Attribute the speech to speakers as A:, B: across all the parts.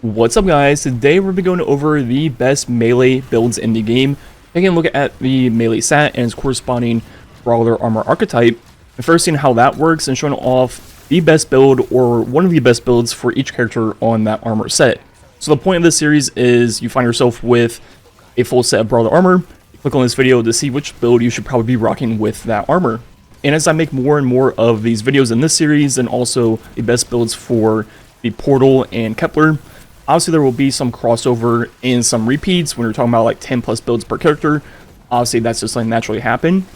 A: What's up guys, today we're going over the best melee builds in the game, taking a look at the melee stat and its corresponding brawler armor archetype, and first seeing how that works and showing off the best build or one of the best builds for each character on that armor set. So the point of this series is you find yourself with a full set of brawler armor, click on this video to see which build you should probably be rocking with that armor. And as I make more and more of these videos in this series and also the best builds for the Portal and Kepler, obviously there will be some crossover and some repeats when you're talking about like 10 plus builds per character. Obviously that's just like naturally happen.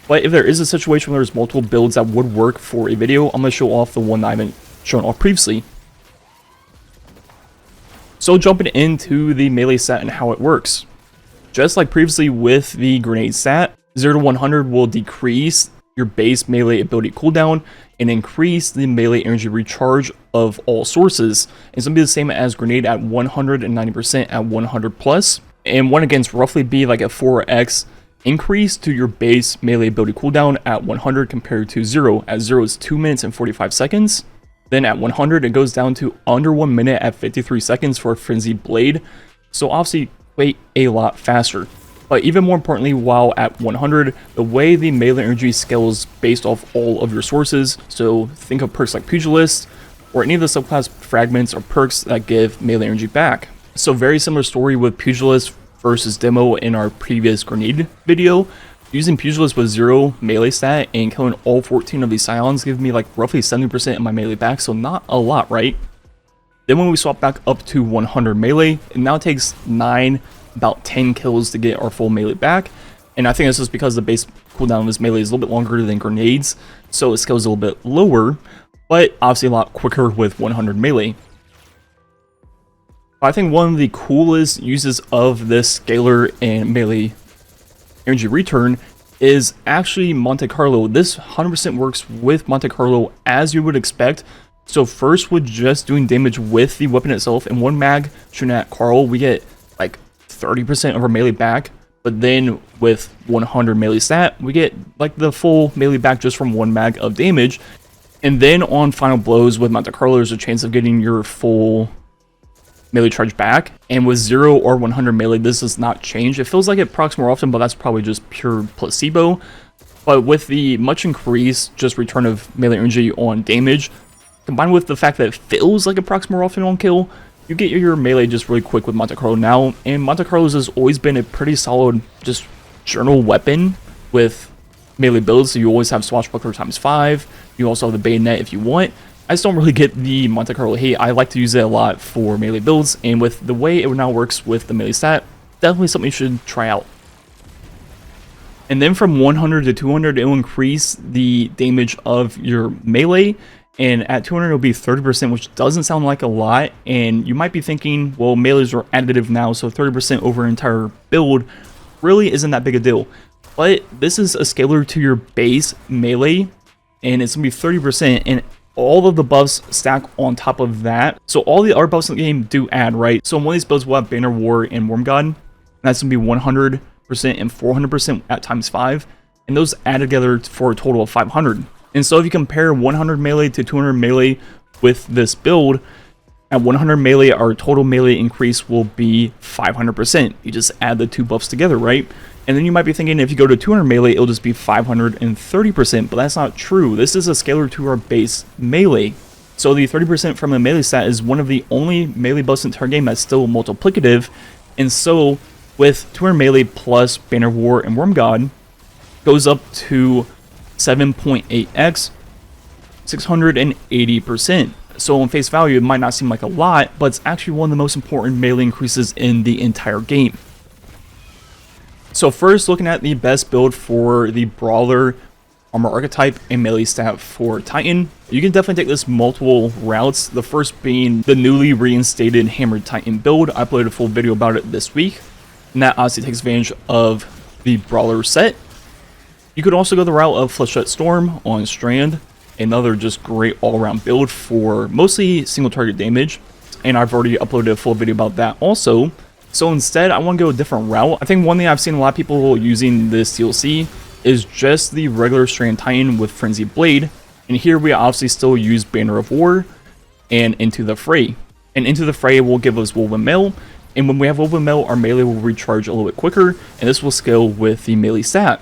A: But if there is a situation where there's multiple builds that would work for a video, I'm going to show off the one that I haven't shown off previously. So jumping into the melee stat and how it works. Just like previously with the grenade stat, 0 to 100 will decrease your base melee ability cooldown and increase the melee energy recharge of all sources. It's going to be the same as grenade at 190% at 100 plus, and 1 against roughly be like a 4x increase to your base melee ability cooldown at 100 compared to 0. At 0 is 2 minutes and 45 seconds. Then at 100 it goes down to under 1 minute at 53 seconds for Frenzied Blade. So obviously wait a lot faster. But even more importantly, while at 100, the way the melee energy scales based off all of your sources, so think of perks like Pugilist, or any of the subclass fragments or perks that give melee energy back. So very similar story with Pugilist versus Demo in our previous grenade video. Using Pugilist with 0 melee stat and killing all 14 of these Scions give me like roughly 70% of my melee back, so not a lot, right? Then when we swap back up to 100 melee, it now takes about 10 kills to get our full melee back, and I think it's just because the base cooldown of this melee is a little bit longer than grenades, so it scales a little bit lower, but obviously a lot quicker with 100 melee. I think one of the coolest uses of this scalar and melee energy return is actually Monte Carlo. This 100% works with Monte Carlo as you would expect. So first with just doing damage with the weapon itself, and 1 mag shooting at Carl, we get like 30% of our melee back, but then with 100 melee stat, we get like the full melee back just from 1 mag of damage. And then on final blows with Monte Carlo, there's a chance of getting your full melee charge back. And with 0 or 100 melee, this does not change. It feels like it procs more often, but that's probably just pure placebo. But with the much increased just return of melee energy on damage, combined with the fact that it feels like it procs more often on kill, you get your melee just really quick with Monte Carlo now, and Monte Carlo's has always been a pretty solid just journal weapon with melee builds, so you always have Swashbuckler ×5, you also have the Bayonet if you want. I just don't really get the Monte Carlo hate. I like to use it a lot for melee builds, and with the way it now works with the melee stat, definitely something you should try out. And then from 100 to 200, it will increase the damage of your melee, and at 200 it'll be 30%, which doesn't sound like a lot, and you might be thinking, well, melees are additive now, so 30% over an entire build really isn't that big a deal. But this is a scalar to your base melee, and it's going to be 30%, and all of the buffs stack on top of that. So all the other buffs in the game do add, right? So in one of these builds we'll have Banner War and Worm God, and that's going to be 100% and 400% at ×5, and those add together for a total of 500. And so if you compare 100 melee to 200 melee with this build, at 100 melee, our total melee increase will be 500%. You just add the two buffs together, right? And then you might be thinking if you go to 200 melee, it'll just be 530%, but that's not true. This is a scalar to our base melee. So the 30% from the melee stat is one of the only melee buffs in the entire game that's still multiplicative. And so with 200 melee plus Banner War and Worm God, goes up to 7.8x, 680%. So on face value, it might not seem like a lot, but it's actually one of the most important melee increases in the entire game. So first, looking at the best build for the Brawler armor archetype and melee stat for Titan, you can definitely take this multiple routes. The first being the newly reinstated Hammered Titan build. I uploaded a full video about it this week, and that obviously takes advantage of the Brawler set. You could also go the route of Fleshlet Storm on Strand, another just great all-around build for mostly single target damage, and I've already uploaded a full video about that also. So instead, I want to go a different route. I think one thing I've seen a lot of people using this DLC is just the regular Strand Titan with Frenzied Blade, and here we obviously still use Banner of War and Into the Fray. And Into the Fray will give us Woven Mail, and when we have Woven Mail, our melee will recharge a little bit quicker, and this will scale with the melee stat.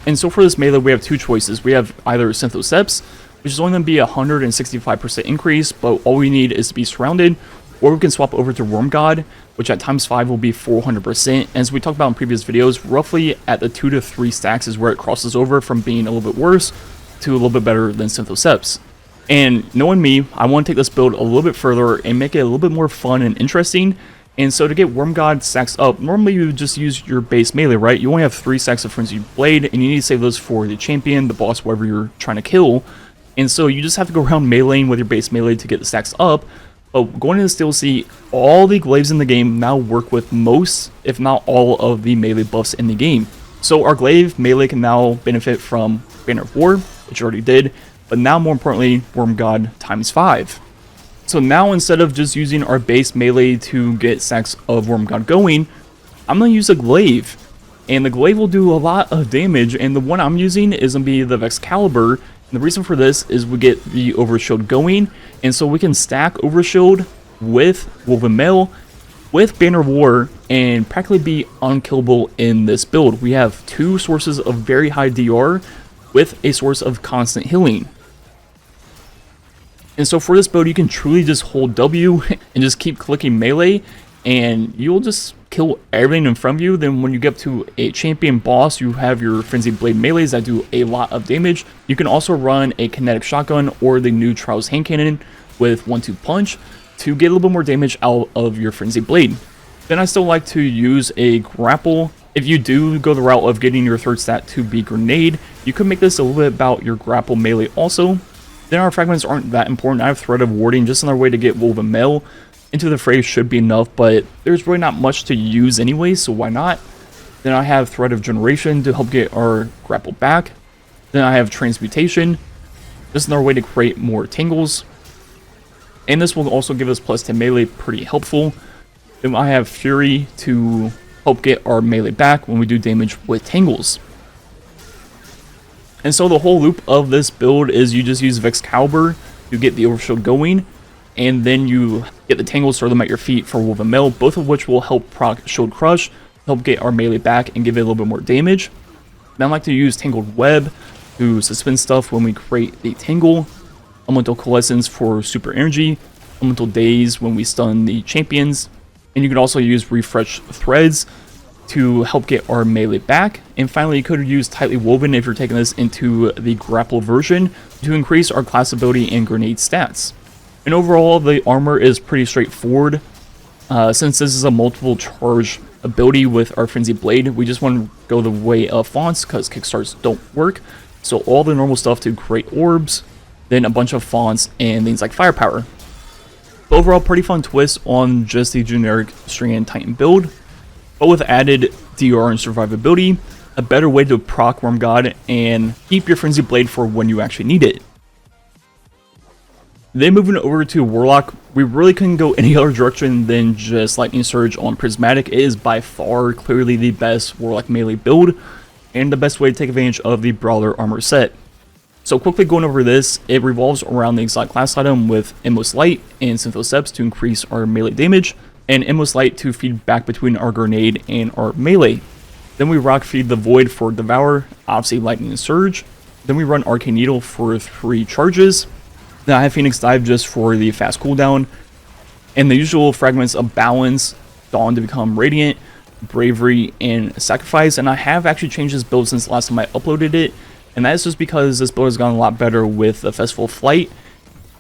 A: And so for this melee, we have two choices. We have either Synthoceps, which is only going to be a 165% increase, but all we need is to be surrounded, or we can swap over to Worm God, which at times 5 will be 400%. And as we talked about in previous videos, roughly at the 2 to 3 stacks is where it crosses over from being a little bit worse to a little bit better than Synthoceps. And knowing me, I want to take this build a little bit further and make it a little bit more fun and interesting. And so to get Worm God stacks up, normally you just use your base melee, right? You only have 3 stacks of Frenzied Blade, and you need to save those for the champion, the boss, whatever you're trying to kill. And so you just have to go around meleeing with your base melee to get the stacks up. But going into the DLC, all the glaives in the game now work with most, if not all, of the melee buffs in the game. So our glaive melee can now benefit from Banner of War, which you already did, but now more importantly, Worm God times 5. So now instead of just using our base melee to get stacks of Worm God going, I'm going to use a glaive. And the glaive will do a lot of damage, and the one I'm using is going to be the Vexcalibur. And the reason for this is we get the Overshield going, and so we can stack Overshield with Woven Mail, with Banner of War, and practically be unkillable in this build. We have 2 sources of very high DR with a source of constant healing. And so for this build, you can truly just hold W and just keep clicking melee, and you'll just kill everything in front of you. Then when you get to a champion boss, you have your Frenzied Blade melees that do a lot of damage. You can also run a kinetic shotgun or the new Trials hand cannon with 1-2 punch to get a little bit more damage out of your Frenzied Blade. Then I still like to use a grapple. If you do go the route of getting your third stat to be grenade, you could make this a little bit about your grapple melee also. Then our fragments aren't that important. I have Thread of Warding, just another way to get Woven Mail. Into the Fray should be enough, but there's really not much to use anyway, so why not? Then I have Thread of Generation to help get our grapple back. Then I have Transmutation, just another way to create more tangles. And this will also give us +10 melee, pretty helpful. Then I have Fury to help get our melee back when we do damage with tangles. And so the whole loop of this build is you just use Vexcalibur to get the Overshield going, and then you get the tangles, throw them at your feet for Woven Mail, both of which will help proc Shield Crush, help get our melee back and give it a little bit more damage. Then I like to use Tangled Web to suspend stuff when we create the Tangle, Elemental Coalescence for super energy, Elemental Daze when we stun the champions, and you can also use Refresh Threads to help get our melee back. And finally, you could use Tightly Woven if you're taking this into the grapple version to increase our class ability and grenade stats. And overall, the armor is pretty straightforward. Since this is a multiple charge ability with our Frenzied Blade, we just want to go the way of fonts because kickstarts don't work. So all the normal stuff to create orbs, then a bunch of fonts and things like firepower. But overall, pretty fun twist on just the generic String and Titan build, but with added DR and survivability, a better way to proc Worm God and keep your Frenzied Blade for when you actually need it. Then moving over to Warlock, we really couldn't go any other direction than just Lightning Surge on Prismatic. It is by far clearly the best Warlock melee build, and the best way to take advantage of the Brawler armor set. So quickly going over this, it revolves around the exotic class item with Endless Light and Synthoceps to increase our melee damage, and Endless Light to feed back between our grenade and our melee. Then we rock feed the Void for Devour, obviously Lightning Surge. Then we run Arcane Needle for 3 charges. Then I have Phoenix Dive just for the fast cooldown. And the usual fragments of Balance, Dawn to become Radiant, Bravery, and Sacrifice. And I have actually changed this build since the last time I uploaded it. And that is just because this build has gone a lot better with the Festival of Flight.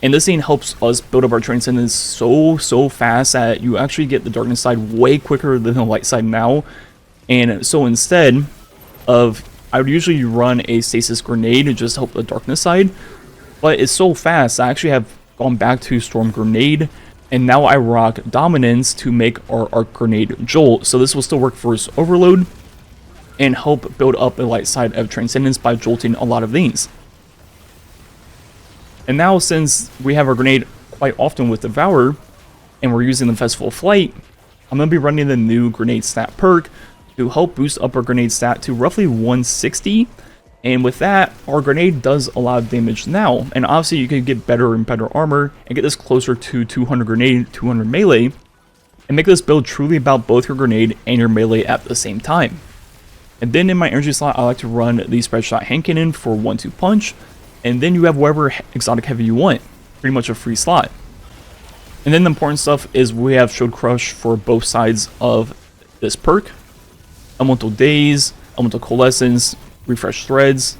A: And this thing helps us build up our Transcendence so fast that you actually get the Darkness side way quicker than the Light side now. And so instead of, I would usually run a Stasis Grenade to just help the Darkness side. But it's so fast, I actually have gone back to Storm Grenade. And now I rock Dominance to make our Arc Grenade Jolt. So this will still work for its Overload and help build up the light side of Transcendence by jolting a lot of things. And now since we have our grenade quite often with Devour, and we're using the Festival of Flight, I'm going to be running the new grenade stat perk to help boost up our grenade stat to roughly 160. And with that, our grenade does a lot of damage now, and obviously you can get better and better armor and get this closer to 200 grenade, 200 melee, and make this build truly about both your grenade and your melee at the same time. And then in my energy slot, I like to run the spread shot hand cannon for 1-2 punch, and then you have whatever exotic heavy you want, pretty much a free slot. And then the important stuff is we have Shield Crush for both sides of this perk, Elemental Daze, Elemental Coalescence, Refresh Threads,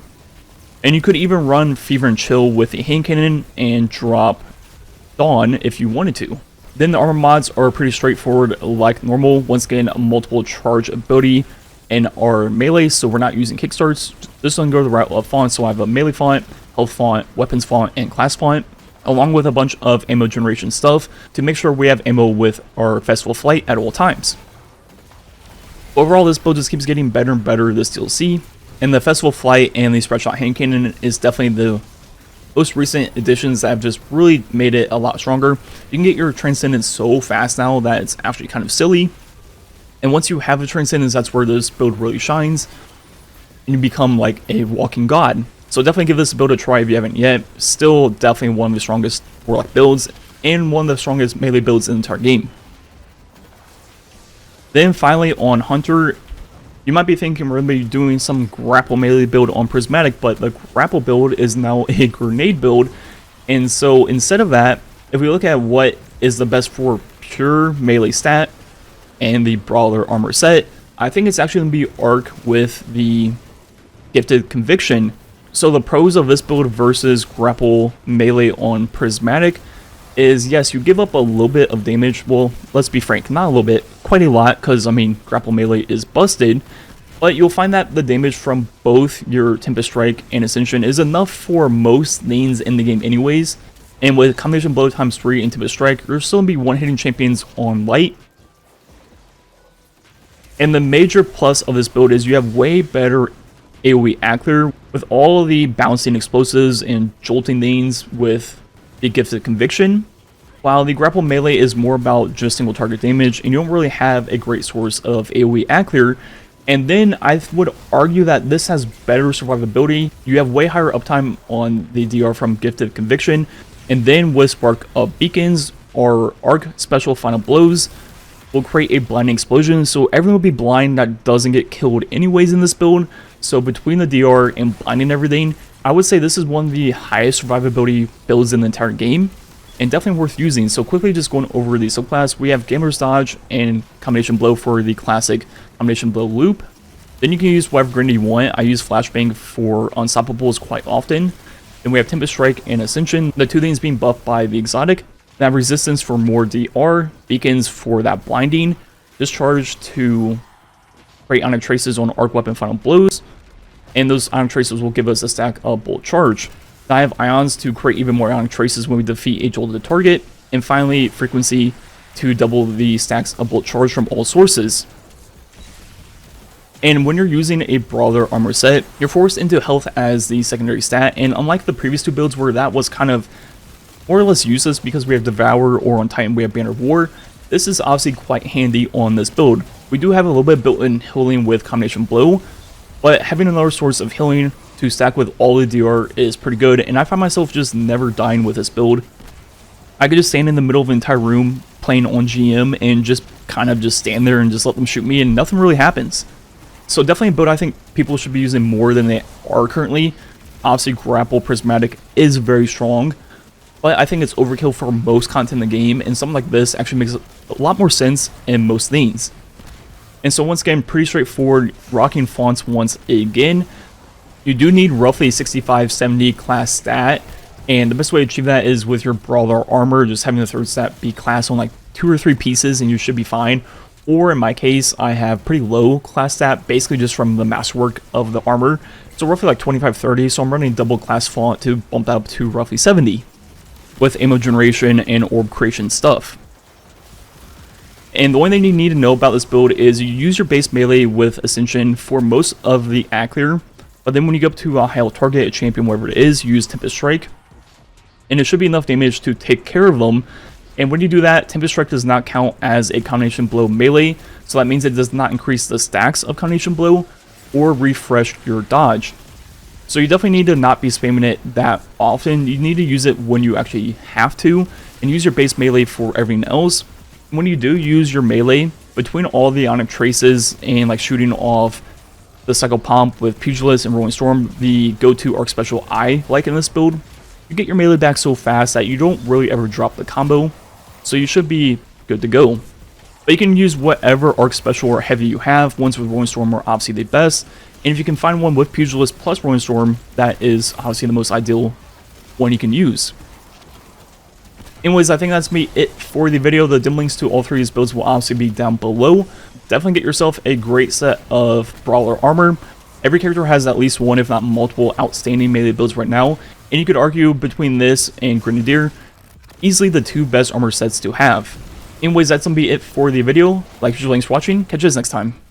A: and you could even run Fever and Chill with the hand cannon and drop Dawn if you wanted to. Then the armor mods are pretty straightforward like normal. Once again, a multiple charge ability in our melee, so we're not using kickstarts. This one go the route of fonts, so I have a melee font, health font, weapons font, and class font, along with a bunch of ammo generation stuff to make sure we have ammo with our Festival Flight at all times. Overall, this build just keeps getting better and better this DLC, and the Festival Flight and the Spread Shot Hand Cannon is definitely the most recent additions that have just really made it a lot stronger. You can get your Transcendence so fast now that it's actually kind of silly, and once you have the Transcendence, that's where this build really shines, and you become like a walking god. So definitely give this build a try if you haven't yet. Still definitely one of the strongest Warlock builds, and one of the strongest melee builds in the entire game. Then finally on Hunter, you might be thinking we're going to be doing some grapple melee build on Prismatic, but the grapple build is now a grenade build. And so instead of that, if we look at what is the best for pure melee stat and the Brawler armor set, I think it's actually going to be Arc with the Gifted Conviction. So the pros of this build versus grapple melee on Prismatic is, yes, you give up a little bit of damage. Well, let's be frank, not a little bit, quite a lot, because I mean grapple melee is busted, but you'll find that the damage from both your Tempest Strike and Ascension is enough for most lanes in the game anyways. And with combination blow times 3 and Tempest Strike, you're still gonna be one-hitting champions on light. And the major plus of this build is you have way better AoE Actor with all of the bouncing explosives and jolting lanes with the Gifted Conviction, while the grapple melee is more about just single target damage, and you don't really have a great source of AoE Actor. And then I would argue that this has better survivability. You have way higher uptime on the DR from Gifted Conviction, and then with Spark of Beacons or Arc Special Final Blows will create a blinding explosion, so everyone will be blind that doesn't get killed anyways in this build. So between the DR and blinding everything, I would say this is one of the highest survivability builds in the entire game, and definitely worth using. So quickly just going over the subclass, we have Gamer's Dodge and Combination Blow for the classic Combination Blow loop. Then you can use whatever grenade you want. I use Flashbang for Unstoppables quite often. Then we have Tempest Strike and Ascension, the two things being buffed by the exotic. Then have Resistance for more DR, Beacons for that blinding, Discharge to create Ionic Traces on Arc Weapon Final Blows, and those Ionic Traces will give us a stack of Bolt Charge. Then I have Ions to create even more Ionic Traces when we defeat a jolted target, and finally Frequency to double the stacks of Bolt Charge from all sources. And when you're using a Brawler armor set, you're forced into health as the secondary stat, and unlike the previous two builds where that was kind of more or less useless because we have Devour or on Titan we have Banner of War, this is obviously quite handy on this build. We do have a little bit built-in healing with Combination Blow, but having another source of healing to stack with all the DR is pretty good, and I find myself just never dying with this build. I could just stand in the middle of an entire room playing on GM and just kind of just stand there and just let them shoot me and nothing really happens. So definitely a build I think people should be using more than they are currently. Obviously Grapple Prismatic is very strong, but I think it's overkill for most content in the game, and something like this actually makes a lot more sense in most lanes. And so once again, pretty straightforward, rocking fonts once again. You do need roughly 65-70 class stat, and the best way to achieve that is with your Brawler armor, just having the third stat be class on like 2 or 3 pieces and you should be fine. Or in my case, I have pretty low class stat, basically just from the masterwork of the armor. So roughly like 25-30, so I'm running double class font to bump that up to roughly 70 with ammo generation and orb creation stuff. And the only thing you need to know about this build is you use your base melee with Ascension for most of the Aclear, but then when you go up to a high health target, a champion, whatever it is, you use Tempest Strike, and it should be enough damage to take care of them. And when you do that, Tempest Strike does not count as a Combination Blow melee, so that means it does not increase the stacks of Combination Blow or refresh your dodge. So you definitely need to not be spamming it that often. You need to use it when you actually have to, and use your base melee for everything else. When you do use your melee, between all the Ionic Traces and like shooting off the Cycle Pomp with Pugilist and Rolling Storm, the go-to arc special I like in this build, you get your melee back so fast that you don't really ever drop the combo, so you should be good to go. But you can use whatever arc special or heavy you have. Ones with Rolling Storm are obviously the best, and if you can find one with Pugilist plus Rolling Storm, that is obviously the most ideal one you can use. Anyways, I think that's me it for the video. The dim links to all three of these builds will obviously be down below. Definitely get yourself a great set of Brawler armor. Every character has at least one, if not multiple, outstanding melee builds right now, and you could argue between this and Grenadier, easily the two best armor sets to have. Anyways, that's gonna be it for the video. Like, usual, thanks for watching. Catch you guys next time.